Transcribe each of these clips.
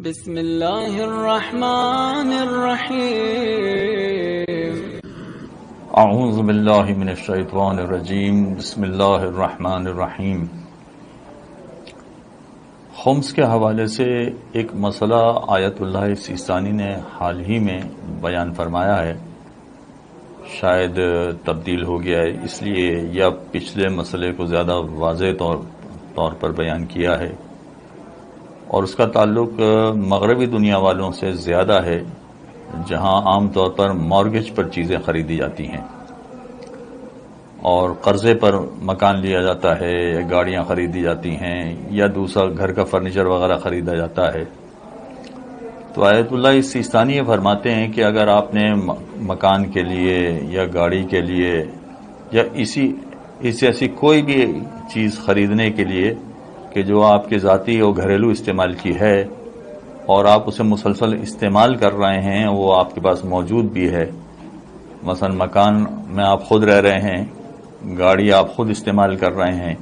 بسم اللہ الرحمن الرحیم اعوذ باللہ من الشیطان الرجیم بسم اللہ الرحمن الرحیم۔ خمس کے حوالے سے ایک مسئلہ آیت اللہ سیستانی نے حال ہی میں بیان فرمایا ہے، شاید تبدیل ہو گیا ہے اس لیے یا پچھلے مسئلے کو زیادہ واضح طور پر بیان کیا ہے، اور اس کا تعلق مغربی دنیا والوں سے زیادہ ہے جہاں عام طور پر مارگیج پر چیزیں خریدی جاتی ہیں اور قرضے پر مکان لیا جاتا ہے یا گاڑیاں خریدی جاتی ہیں یا دوسرا گھر کا فرنیچر وغیرہ خریدا جاتا ہے۔ تو آیت اللہ سیستانی یہ فرماتے ہیں کہ اگر آپ نے مکان کے لیے یا گاڑی کے لیے یا ایسی کوئی بھی چیز خریدنے کے لیے کہ جو آپ کے ذاتی اور گھریلو استعمال کی ہے اور آپ اسے مسلسل استعمال کر رہے ہیں، وہ آپ کے پاس موجود بھی ہے، مثلا مکان میں آپ خود رہ رہے ہیں، گاڑی آپ خود استعمال کر رہے ہیں،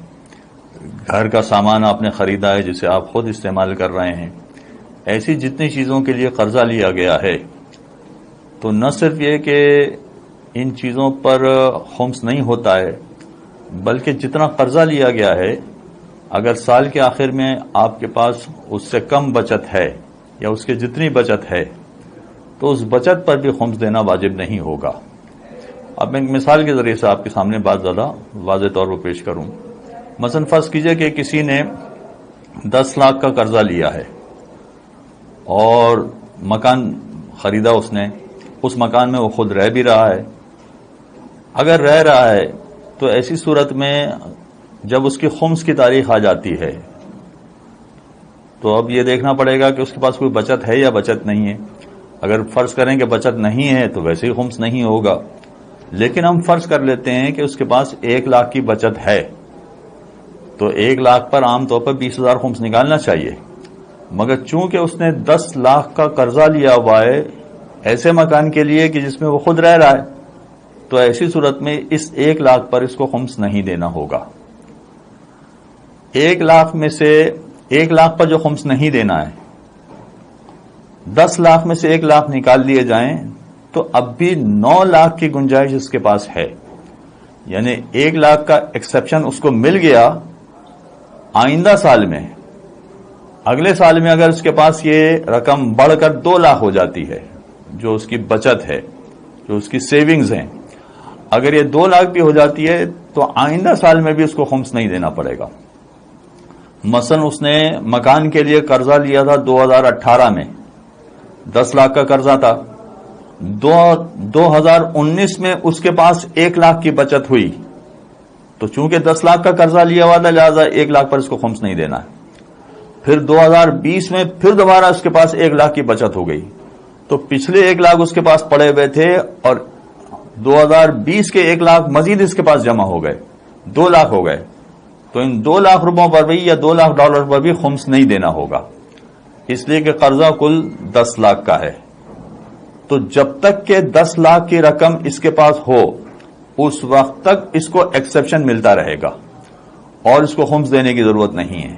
گھر کا سامان آپ نے خریدا ہے جسے آپ خود استعمال کر رہے ہیں، ایسی جتنی چیزوں کے لیے قرضہ لیا گیا ہے، تو نہ صرف یہ کہ ان چیزوں پر خمس نہیں ہوتا ہے بلکہ جتنا قرضہ لیا گیا ہے اگر سال کے آخر میں آپ کے پاس اس سے کم بچت ہے یا اس کے جتنی بچت ہے تو اس بچت پر بھی خمس دینا واجب نہیں ہوگا۔ اب میں ایک مثال کے ذریعے سے آپ کے سامنے بات زیادہ واضح طور پر پیش کروں۔ مثلا فرض کیجئے کہ کسی نے 10 لاکھ کا قرضہ لیا ہے اور مکان خریدا اس نے، اس مکان میں وہ خود رہ بھی رہا ہے۔ اگر رہ رہا ہے تو ایسی صورت میں جب اس کی خمس کی تاریخ آ جاتی ہے تو اب یہ دیکھنا پڑے گا کہ اس کے پاس کوئی بچت ہے یا بچت نہیں ہے۔ اگر فرض کریں کہ بچت نہیں ہے تو ویسے ہی خمس نہیں ہوگا، لیکن ہم فرض کر لیتے ہیں کہ اس کے پاس 1 لاکھ کی بچت ہے تو 1 لاکھ پر عام طور پر 20,000 خمس نکالنا چاہیے، مگر چونکہ اس نے 10 لاکھ کا قرضہ لیا ہوا ہے ایسے مکان کے لیے کہ جس میں وہ خود رہ رہا ہے، تو ایسی صورت میں اس 1 لاکھ پر اس کو خمس نہیں دینا ہوگا۔ 1 لاکھ میں سے 1 لاکھ پر جو خمس نہیں دینا ہے، 10 لاکھ میں سے 1 لاکھ نکال لیے جائیں تو اب بھی 9 لاکھ کی گنجائش اس کے پاس ہے، یعنی 1 لاکھ کا ایکسپشن اس کو مل گیا۔ آئندہ سال میں، اگلے سال میں اگر اس کے پاس یہ رقم بڑھ کر 2 لاکھ ہو جاتی ہے، جو اس کی بچت ہے، جو اس کی سیونگز ہیں، اگر یہ 2 لاکھ بھی ہو جاتی ہے تو آئندہ سال میں بھی اس کو خمس نہیں دینا پڑے گا۔ مثلا اس نے مکان کے لیے قرضہ لیا تھا 2018 میں، 10 لاکھ کا قرضہ تھا، 2019 میں اس کے پاس 1 لاکھ کی بچت ہوئی، تو چونکہ 10 لاکھ کا قرضہ لیا ہوا تھا لہذا 1 لاکھ پر اس کو خمس نہیں دینا ہے۔ پھر 2020 میں پھر دوبارہ اس کے پاس 1 لاکھ کی بچت ہو گئی، تو پچھلے 1 لاکھ اس کے پاس پڑے ہوئے تھے اور 2020 کے 1 لاکھ مزید اس کے پاس جمع ہو گئے، 2 لاکھ ہو گئے، تو ان 2 لاکھ روپوں پر بھی یا 2 لاکھ ڈالر پر بھی خمس نہیں دینا ہوگا، اس لیے کہ قرضہ کل 10 لاکھ کا ہے۔ تو جب تک کہ 10 لاکھ کی رقم اس کے پاس ہو اس وقت تک اس کو ایکسپشن ملتا رہے گا اور اس کو خمس دینے کی ضرورت نہیں ہے۔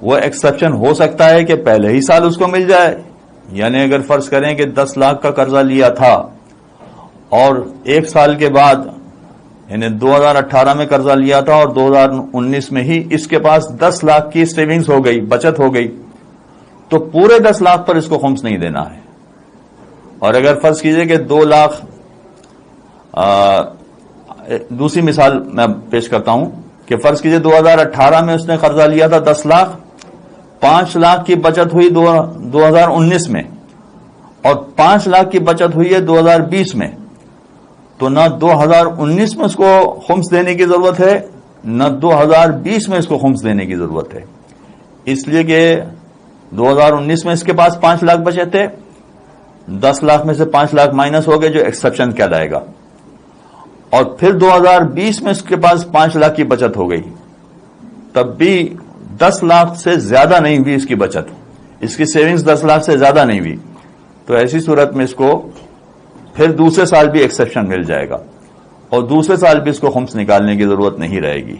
وہ ایکسپشن ہو سکتا ہے کہ پہلے ہی سال اس کو مل جائے، یعنی اگر فرض کریں کہ 10 لاکھ کا قرضہ لیا تھا اور 1 سال کے بعد، یعنی 2018 میں قرضہ لیا تھا اور 2019 میں ہی اس کے پاس 10 لاکھ کی سیونگز ہو گئی، بچت ہو گئی، تو پورے 10 لاکھ پر اس کو خمس نہیں دینا ہے۔ اور اگر فرض کیجئے کہ 2 لاکھ، دوسری مثال میں پیش کرتا ہوں کہ فرض کیجئے 2018 میں اس نے قرضہ لیا تھا 10 لاکھ، 5 لاکھ کی بچت ہوئی 2019 میں اور 5 لاکھ کی بچت ہوئی ہے 2020 میں، تو نہ 2019 میں اس کو خمس دینے کی ضرورت ہے نہ 2020 میں اس کو خمس دینے کی ضرورت ہے، اس لیے کہ 2019 میں اس کے پاس 5 لاکھ بچے تھے، 10 لاکھ میں سے 5 لاکھ مائنس ہو گئے جو ایکسپشن کہلائے گا، اور پھر 2020 میں اس کے پاس 5 لاکھ کی بچت ہو گئی، تب بھی 10 لاکھ سے زیادہ نہیں ہوئی اس کی بچت، اس کی سیونگز 10 لاکھ سے زیادہ نہیں ہوئی، تو ایسی صورت میں اس کو پھر دوسرے سال بھی ایکسپشن مل جائے گا اور دوسرے سال بھی اس کو خمس نکالنے کی ضرورت نہیں رہے گی۔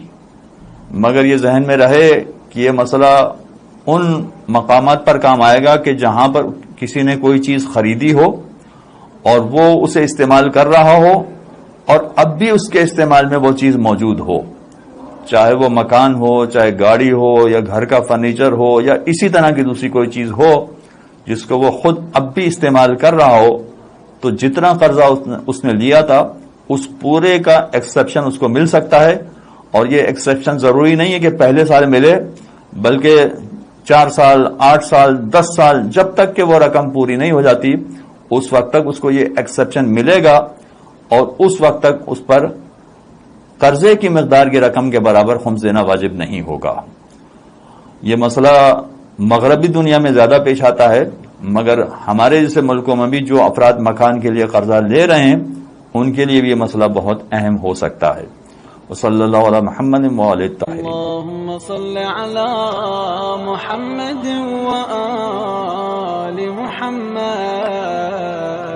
مگر یہ ذہن میں رہے کہ یہ مسئلہ ان مقامات پر کام آئے گا کہ جہاں پر کسی نے کوئی چیز خریدی ہو اور وہ اسے استعمال کر رہا ہو اور اب بھی اس کے استعمال میں وہ چیز موجود ہو، چاہے وہ مکان ہو، چاہے گاڑی ہو، یا گھر کا فرنیچر ہو، یا اسی طرح کی دوسری کوئی چیز ہو جس کو وہ خود اب بھی استعمال کر رہا ہو، تو جتنا قرضہ اس نے لیا تھا اس پورے کا ایکسیپشن اس کو مل سکتا ہے. اور یہ ایکسیپشن ضروری نہیں ہے کہ پہلے سال ملے، بلکہ 4 سال، 8 سال، 10 سال، جب تک کہ وہ رقم پوری نہیں ہو جاتی اس وقت تک اس کو یہ ایکسیپشن ملے گا، اور اس وقت تک اس پر قرضے کی مقدار کی رقم کے برابر خمس دینا واجب نہیں ہوگا. یہ مسئلہ مغربی دنیا میں زیادہ پیش آتا ہے، مگر ہمارے جیسے ملکوں میں بھی جو افراد مکان کے لیے قرضہ لے رہے ہیں ان کے لیے بھی یہ مسئلہ بہت اہم ہو سکتا ہے. وصلی اللہ علی محمد وآلہ الطاہرین. اللهم صل على محمد وآل محمد.